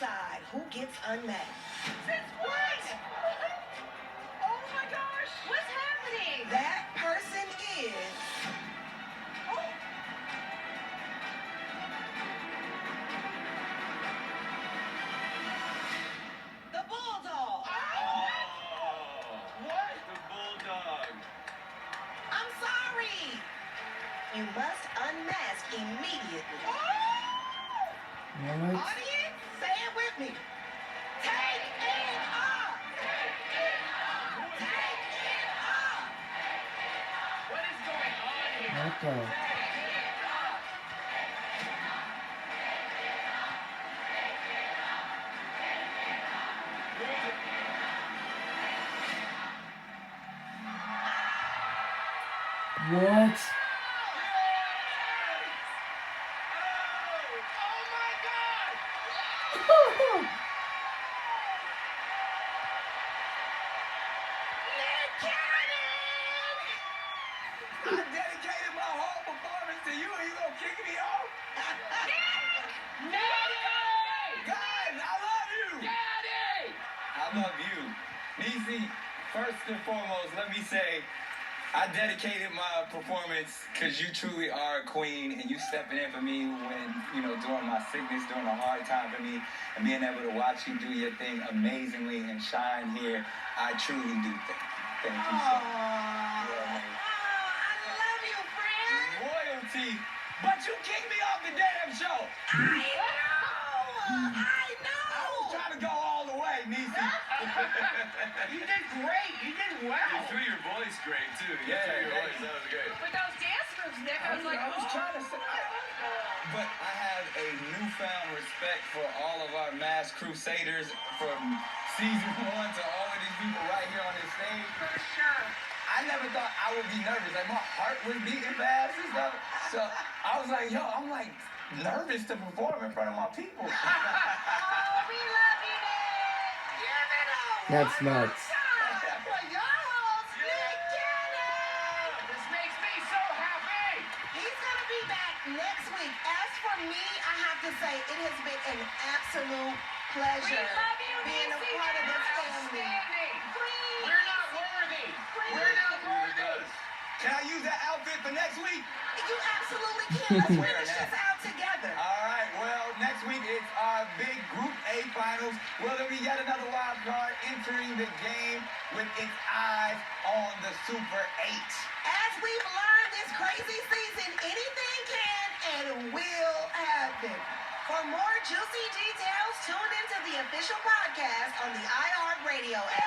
decide who gets unmasked. Since what? Oh my gosh! What's happening? That person is... Oh. The Bulldog. What? The Bulldog. I'm sorry. You must unmask immediately. What? Audience, say it with me. Take it off. Take it off. Take it off. What is going on here? What the? What? Oh my God! Nick Cannon! I dedicated my whole performance to you and you gonna kick me off? Daddy! Guys, I love you! Daddy! I love you. Niecy, first and foremost, let me say, I dedicated my performance because you truly are a queen and you stepping in for me when, during my sickness, during a hard time for me, and being able to watch you do your thing amazingly and shine here, I truly do thank you. Thank you so much. You're amazing. I love you, friend. Royalty, but you kicked me off the damn show. I know. I was trying to go all the way, Niecy. You did great. You did well. You threw your voice great too. You Yeah, threw your yeah. voice. That was great. With those dance moves, Nick, I was like, I was trying to say. But I have a newfound respect for all of our mass crusaders from season 1 to all of these people right here on this stage. for sure. I never thought I would be nervous. Like, my heart was beating fast and stuff. So I was like, I'm like nervous to perform in front of my people. Oh, we love you, Nick. Give it up. That's one more nuts. time for your host, Nick Cannon. This makes me so happy. He's gonna be back next week. As for me, I have to say it has been an absolute We pleasure love you, being a Niecy. part of this You're family. outstanding. Please. We're not worthy. We're not worthy. Can I use that outfit for next week? You absolutely can. Let's finish this out together. All right, well, next week it's our big Group A finals. Will there be yet another wild card entering the game with its eyes on the Super 8? As we've learned this crazy season, anything can and will happen. For more juicy details, tune into the official podcast on the iHeartRadio app.